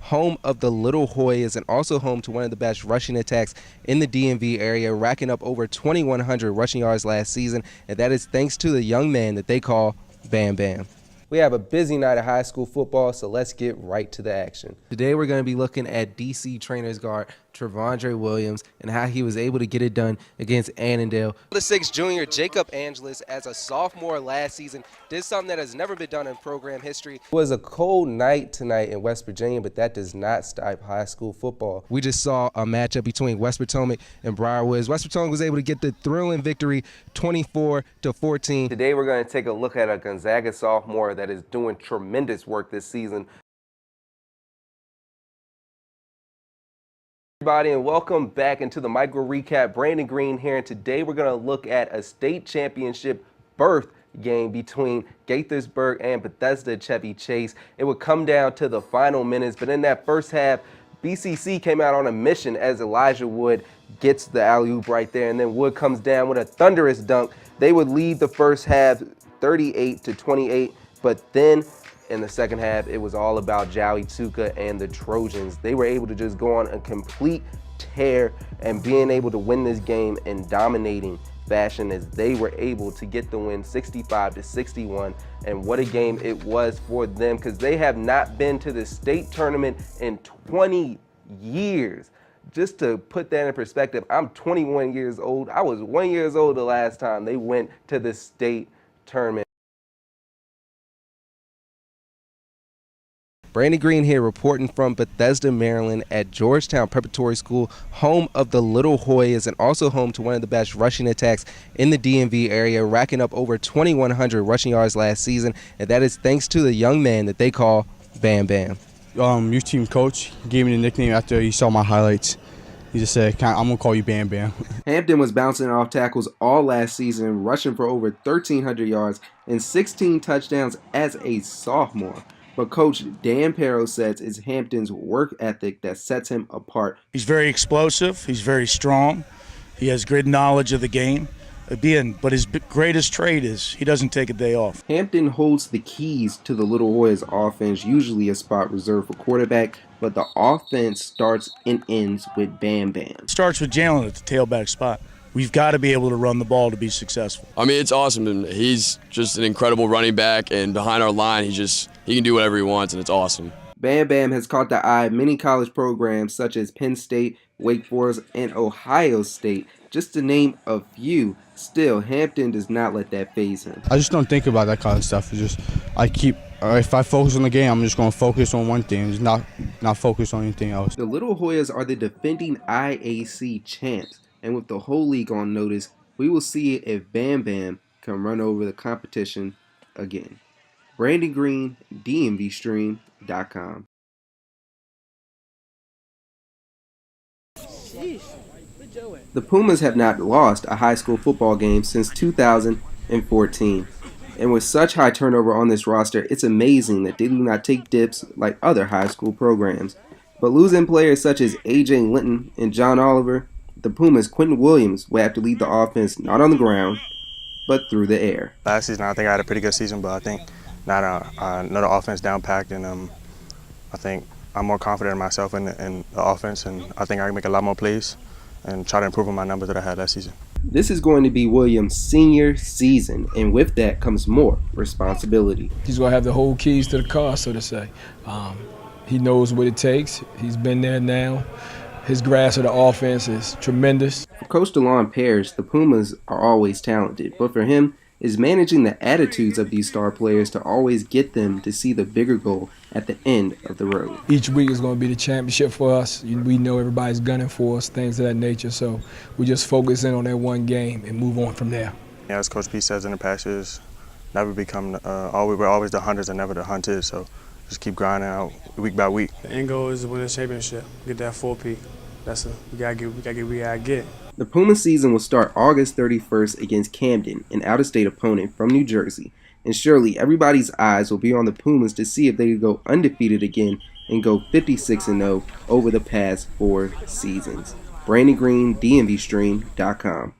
home of the Little Hoyas and also home to one of the best rushing attacks in the DMV area, racking up over 2,100 rushing yards last season, and that is thanks to the young man that they call Bam Bam. We have a busy night of high school football, so let's get right to the action. Today we're going to be looking at DC Trainers guard Trevondre Williams and how he was able to get it done against Annandale. The 6th junior Jacob Angeles, as a sophomore last season, did something that has never been done in program history. It was a cold night tonight in West Virginia, but that does not stop high school football. We just saw a matchup between West Potomac and Briarwoods. West Potomac was able to get the thrilling victory 24-14. Today we're going to take a look at a Gonzaga sophomore that is doing tremendous work this season. Everybody, and welcome back into the micro recap. Brandon Green here, and today we're going to look at a state championship berth game between Gaithersburg and Bethesda Chevy Chase. It would come down to the final minutes, but in that first half, BCC came out on a mission as Elijah Wood gets the alley-oop right there, and then Wood comes down with a thunderous dunk. They would lead the first half 38-28, but then in the second half, it was all about Jowie Tuka and the Trojans. They were able to just go on a complete tear and being able to win this game in dominating fashion as they were able to get the win 65-61. And what a game it was for them, because they have not been to the state tournament in 20 years. Just to put that in perspective, I'm 21 years old. I was 1 year old the last time they went to the state tournament. Brandon Green here reporting from Bethesda, Maryland at Georgetown Preparatory School, home of the Little Hoyas and also home to one of the best rushing attacks in the DMV area, racking up over 2,100 rushing yards last season, and that is thanks to the young man that they call Bam Bam. Youth team coach gave me the nickname after he saw my highlights. He just said, I'm going to call you Bam Bam. Hampton was bouncing off tackles all last season, rushing for over 1,300 yards and 16 touchdowns as a sophomore. But Coach Dan Perro says it's Hampton's work ethic that sets him apart. He's very explosive. He's very strong. He has great knowledge of the game. But his greatest trait is he doesn't take a day off. Hampton holds the keys to the Little Hoyas offense, usually a spot reserved for quarterback, but the offense starts and ends with Bam Bam. It starts with Jalen at the tailback spot. We've got to be able to run the ball to be successful. I mean, it's awesome, and he's just an incredible running back, and behind our line, he can do whatever he wants, and it's awesome. Bam Bam has caught the eye of many college programs such as Penn State, Wake Forest, and Ohio State, just to name a few. Still, Hampton does not let that faze him. I just don't think about that kind of stuff. It's just if I focus on the game, I'm just going to focus on one thing, just not focus on anything else. The Little Hoyas are the defending IAC champs, and with the whole league on notice, we will see if Bam Bam can run over the competition again. Brandon Green, DMVstream.com. The Pumas have not lost a high school football game since 2014. And with such high turnover on this roster, it's amazing that they do not take dips like other high school programs. But losing players such as A.J. Linton and John Oliver, the Pumas' Quentin Williams will have to lead the offense not on the ground, but through the air. Last season, I think I had a pretty good season, but I think now another offense down packed, and I think I'm more confident in myself in the offense, and I think I can make a lot more plays and try to improve on my numbers that I had last season. This is going to be Williams' senior season, and with that comes more responsibility. He's going to have the whole keys to the car, so to say. He knows what it takes. He's been there now. His grasp of the offense is tremendous. For Coach DeLon Parrish, the Pumas are always talented, but for him, is managing the attitudes of these star players to always get them to see the bigger goal at the end of the road. Each week is going to be the championship for us. We know everybody's gunning for us, things of that nature, so we just focus in on that one game and move on from there. Yeah, as Coach P says in the past years, never become, we're always the hunters and never the hunters, so just keep grinding out week by week. The end goal is to win the championship, get that 4P. We gotta get. The Puma season will start August 31st against Camden, an out-of-state opponent from New Jersey. And surely everybody's eyes will be on the Pumas to see if they can go undefeated again and go 56-0 over the past 4 seasons. Brandon Green, DMVstream.com.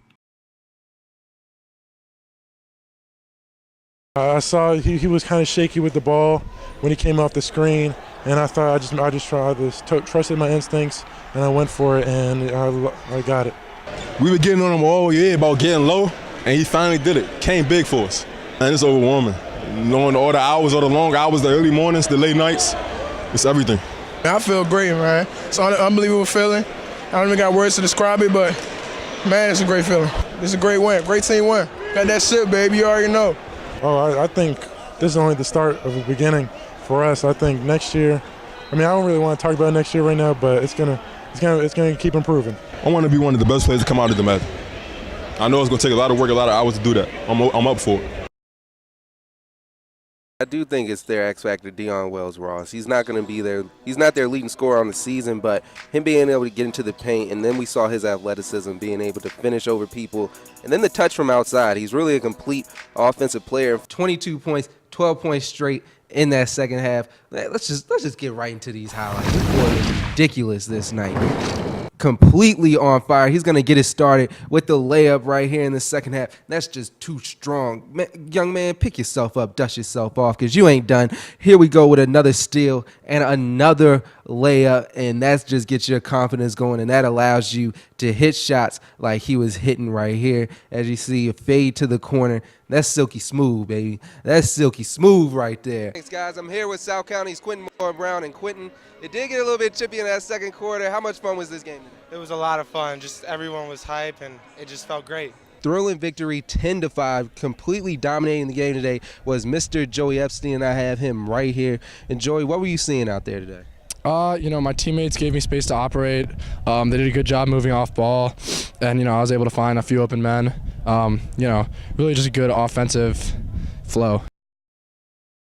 I saw he was kind of shaky with the ball when he came off the screen. and I thought I just tried this, trusted my instincts, and I went for it, and I got it. We were getting on him all year about getting low, and he finally did it. Came big for us. And it's overwhelming. Knowing all the hours, all the long hours, the early mornings, the late nights, it's everything. I feel great, man. It's an unbelievable feeling. I don't even got words to describe it, but, man, it's a great feeling. It's a great win. Great team win. Got that shit, baby. You already know. Oh, I think this is only the start of the beginning for us. I think next year, I don't really want to talk about next year right now, but it's gonna keep improving. I want to be one of the best players to come out of the Magic. I know it's going to take a lot of work, a lot of hours to do that. I'm up for it. I do think it's their X factor, Dion Wells-Ross. He's not going to be there. He's not their leading scorer on the season, but him being able to get into the paint, and then we saw his athleticism, being able to finish over people, and then the touch from outside. He's really a complete offensive player. 22 points, 12 points straight in that second half. Let's just get right into these highlights. This boy is ridiculous this night. Completely on fire. He's going to get it started with the layup right here in the second half. That's just too strong. Young man, pick yourself up, dust yourself off, because you ain't done. Here we go with another steal and another layup, and that just gets your confidence going, and that allows you to hit shots like he was hitting right here. As you see, a fade to the corner. That's silky smooth, baby. That's silky smooth right there. Thanks, guys. I'm here with South County's Quentin Moore-Brown. And Quentin, it did get a little bit chippy in that second quarter. How much fun was this game today? It was a lot of fun. Just everyone was hype, and it just felt great. Thrilling victory, 10-5, completely dominating the game today was Mr. Joey Epstein, and I have him right here. And Joey, what were you seeing out there today? My teammates gave me space to operate. They did a good job moving off ball, and I was able to find a few open men. Really just a good offensive flow.